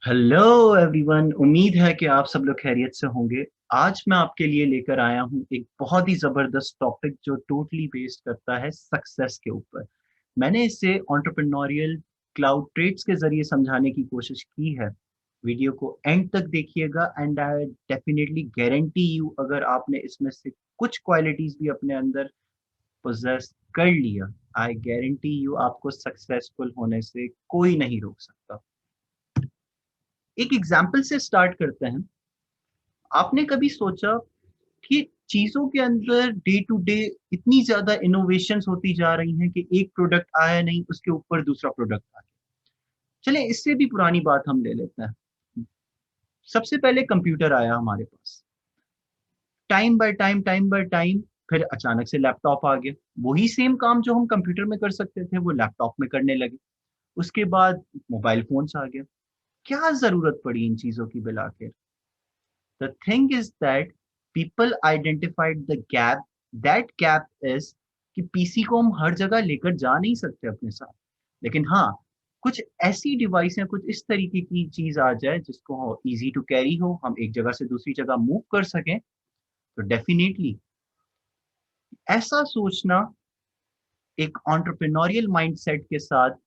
Hello everyone. उम्मीद है कि आप सब लोग खैरियत से होंगे। आज मैं आपके लिए लेकर आया हूँ एक बहुत ही जबरदस्त टॉपिक जो टोटली बेस्ड करता है सक्सेस के ऊपर। मैंने इसे एंटरप्रेन्योरियल क्लाउड ट्रेड्स के जरिए समझाने की कोशिश की है। वीडियो को एंड तक देखिएगा and I definitely guarantee you, अगर आपने इसमें से कुछ क्वालिटीज भी अपने अंदर पोजेस कर लिया, आई गारंटी यू आपको सक्सेसफुल होने से कोई नहीं रोक सकता। एक एग्जाम्पल से स्टार्ट करते हैं। आपने कभी सोचा कि चीजों के अंदर डे टू डे इतनी ज्यादा इनोवेशंस होती जा रही हैं कि एक प्रोडक्ट आया नहीं उसके ऊपर दूसरा प्रोडक्ट आ गया। चले इससे भी पुरानी बात हम ले लेते हैं। सबसे पहले कंप्यूटर आया हमारे पास। टाइम बाय टाइम फिर अचानक से लैपटॉप आ गया। वही सेम काम जो हम कंप्यूटर में कर सकते थे वो लैपटॉप में करने लगे। उसके बाद मोबाइल फोन्स आ गया। क्या जरूरत पड़ी इन चीजों की बिला के? The thing is that people identified the gap. That gap is कि पीसी को हम हर जगह लेकर जा नहीं सकते अपने साथ। लेकिन हाँ, कुछ ऐसी डिवाइस है, कुछ इस तरीके की चीज आ जाए जिसको इजी टू कैरी हो, हम एक जगह से दूसरी जगह मूव कर सकें, तो डेफिनेटली ऐसा सोचना एक एंटरप्रेन्योरियल माइंडसेट के साथ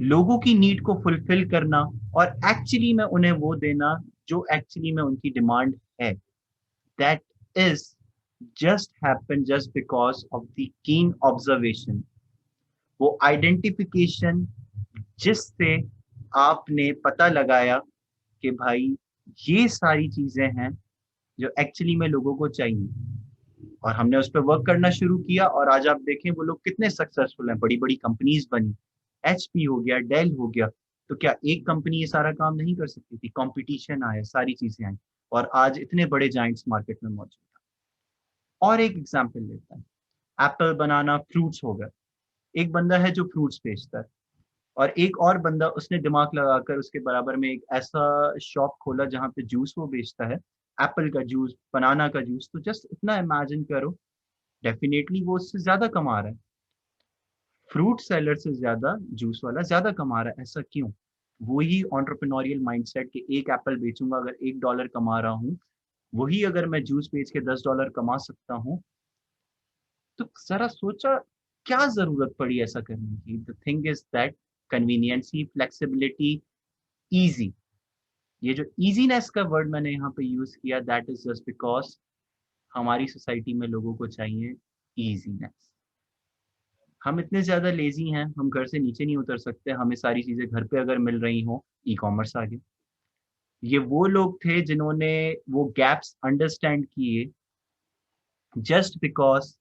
लोगों की नीड को फुलफिल करना और एक्चुअली में उन्हें वो देना जो एक्चुअली में उनकी डिमांड है, that is just happened just because of the keen observation। वो आइडेंटिफिकेशन जिससे आपने पता लगाया कि भाई ये सारी चीजें हैं जो एक्चुअली में लोगों को चाहिए, और हमने उस पर वर्क करना शुरू किया और आज आप देखें वो लोग कितने सक्सेसफुल हैं। बड़ी बड़ी कंपनीज बनी, एचपी हो गया, डेल हो गया। तो क्या एक कंपनी ये सारा काम नहीं कर सकती थी? कंपटीशन आया, सारी चीजें आई, और आज इतने बड़े जाइंट्स मार्केट में मौजूद हैं। और एक एग्जांपल लेता है, एप्पल, बनाना, फ्रूट्स हो गए। एक बंदा है जो फ्रूट्स बेचता है, और एक और बंदा उसने दिमाग लगाकर उसके बराबर में एक ऐसा शॉप खोला जहाँ पे जूस वो बेचता है, एप्पल का जूस, बनाना का जूस। तो जस्ट इतना इमेजिन करो, डेफिनेटली वो उससे ज्यादा कमा रहा है। फ्रूट सेलर से ज्यादा जूस वाला ज्यादा कमा रहा है। ऐसा क्यों? वही एंटरप्रेन्योरियल माइंडसेट कि एक एप्पल बेचूंगा अगर $1 कमा रहा हूँ, वही अगर मैं जूस बेच के $10 कमा सकता हूँ। तो जरा सोचा क्या जरूरत पड़ी ऐसा करने की? The thing is that conveniences, flexibility, easy. ये जो इजीनेस का वर्ड मैंने यहाँ पे यूज किया, दैट इज जस्ट बिकॉज हमारी सोसाइटी में लोगों को चाहिए इजीनेस। हम इतने ज्यादा लेजी हैं, हम घर से नीचे नहीं उतर सकते, हमें सारी चीजें घर पे अगर मिल रही हो, ई कॉमर्स आ गया। ये वो लोग थे जिन्होंने वो गैप्स अंडरस्टैंड किए, जस्ट बिकॉज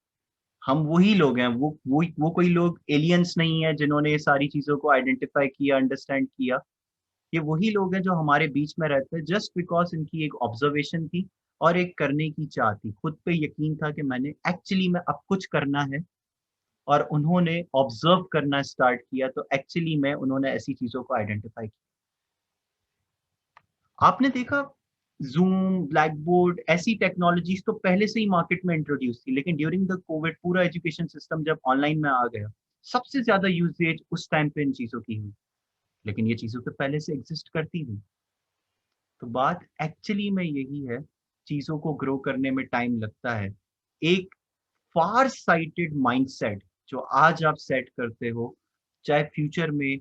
हम वही लोग हैं। वो कोई लोग एलियंस नहीं है जिन्होंने ये सारी चीजों को आइडेंटिफाई किया, अंडरस्टैंड किया। ये वही लोग हैं जो हमारे बीच में रहते हैं जस्ट बिकॉज इनकी एक ऑब्जर्वेशन थी और एक करने की चाह थी, खुद पे यकीन था कि मैंने एक्चुअली में अब कुछ करना है। और उन्होंने ऑब्जर्व करना स्टार्ट किया, तो एक्चुअली में उन्होंने ऐसी चीजों को आइडेंटिफाई किया। आपने देखा, जूम, ब्लैक बोर्ड, ऐसी टेक्नोलॉजीज तो पहले से ही मार्केट में इंट्रोड्यूस थी, लेकिन ड्यूरिंग द कोविड पूरा एजुकेशन सिस्टम जब ऑनलाइन में आ गया, सबसे ज्यादा यूसेज उस टाइम पे इन चीजों की हुई। लेकिन ये चीजों तो पहले से एग्जिस्ट करती थी। तो बात एक्चुअली में यही है, चीजों को ग्रो करने में टाइम लगता है। एक फार साइटेड माइंडसेट जो आज आप सेट करते हो, चाहे फ्यूचर में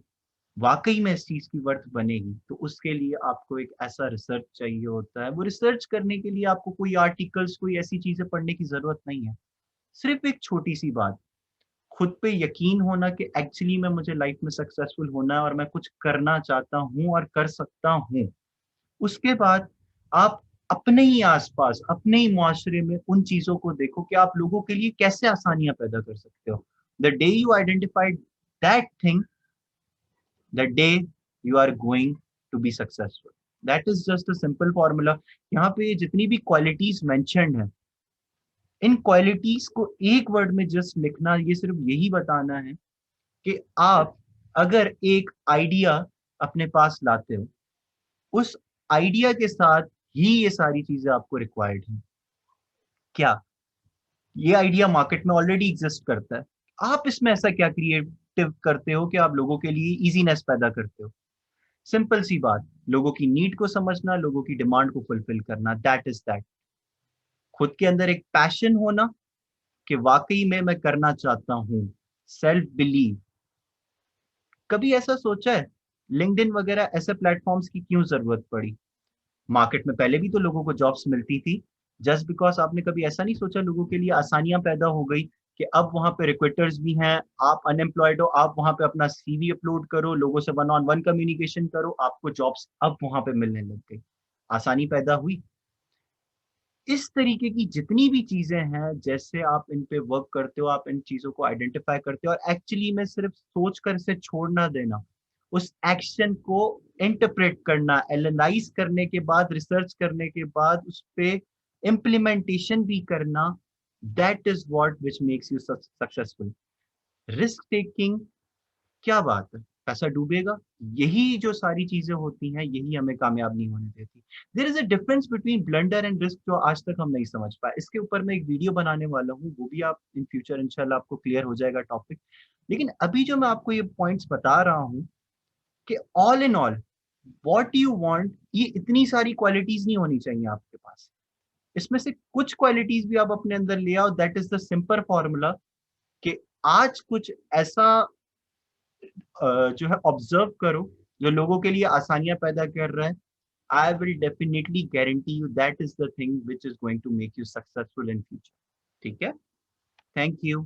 वाकई में इस चीज की वर्थ बनेगी, तो उसके लिए आपको एक ऐसा रिसर्च चाहिए होता है। वो रिसर्च करने के लिए आपको कोई आर्टिकल्स, कोई ऐसी चीजें पढ़ने की जरूरत नहीं है। सिर्फ एक छोटी सी बात, खुद पे यकीन होना कि एक्चुअली में मुझे लाइफ में सक्सेसफुल होना है और मैं कुछ करना चाहता हूँ और कर सकता हूँ। उसके बाद आप अपने ही आसपास, अपने ही मुआशरे में उन चीजों को देखो कि आप लोगों के लिए कैसे आसानियां पैदा कर सकते हो। The day you identified that thing, the day you are going to be successful। That is just a simple formula। यहाँ पे जितनी भी क्वालिटीज मेंशन्ड है, इन क्वालिटीज को एक वर्ड में जस्ट लिखना, ये सिर्फ यही बताना है कि आप अगर एक आइडिया अपने पास लाते हो, उस आइडिया के साथ ही ये सारी चीजें आपको रिक्वायर्ड हैं। क्या ये आइडिया मार्केट में ऑलरेडी एग्जिस्ट करता है? आप इसमें ऐसा क्या क्रिएटिव करते हो कि आप लोगों के लिए इजीनेस पैदा करते हो? सिंपल सी बात, लोगों की नीड को समझना, लोगों की डिमांड को फुलफिल करना, दैट इज दैट। खुद के अंदर एक पैशन होना कि वाकई में मैं करना चाहता हूँ, सेल्फ बिलीव। कभी ऐसा सोचा है लिंक्डइन वगैरह ऐसे प्लेटफॉर्म्स की क्यों जरूरत पड़ी? मार्केट में पहले भी तो लोगों को जॉब्स मिलती थी। जस्ट बिकॉज आपने कभी ऐसा नहीं सोचा लोगों के लिए आसानियां पैदा हो गई कि अब वहां पे रिक्रूटर्स भी हैं, आप अनएम्प्लॉयड हो, आप वहां पे अपना सीवी अपलोड करो, लोगों से वन ऑन वन कम्युनिकेशन करो, आपको जॉब्स अब वहां पे मिलने लग गई। आसानी पैदा हुई। इस तरीके की जितनी भी चीजें हैं, जैसे आप इन पे वर्क करते हो, आप इन चीजों को आइडेंटिफाई करते हो और एक्चुअली में सिर्फ सोच कर इसे छोड़ना देना, उस एक्शन को इंटरप्रेट करना, एनालाइज करने के बाद, रिसर्च करने के बाद उस पे इम्प्लीमेंटेशन भी करना, that is what which makes you successful. Risk taking, क्या बात है, पैसा डूबेगा, यही जो सारी चीजें होती हैं यही हमें कामयाब नहीं होने देती। There is a difference between blunder and risk जो आज तक हम नहीं समझ पाए। इसके ऊपर मैं एक वीडियो बनाने वाला हूँ, वो भी आप इन फ्यूचर इंशाल्लाह आपको क्लियर हो जाएगा टॉपिक। लेकिन अभी जो मैं आपको ये पॉइंट्स बता रहा हूँ कि all in all what you want, ये इतनी सारी क्वालिटीज नहीं होनी चाहिए आपके पास। इसमें से कुछ क्वालिटीज भी आप अपने अंदर ले आओ, that is the simple formula कि आज कुछ ऐसा जो है ऑब्जर्व करो जो लोगों के लिए आसानियां पैदा कर रहा है। I will definitely guarantee you that is the thing which is going to make you successful in future. ठीक है, थैंक यू।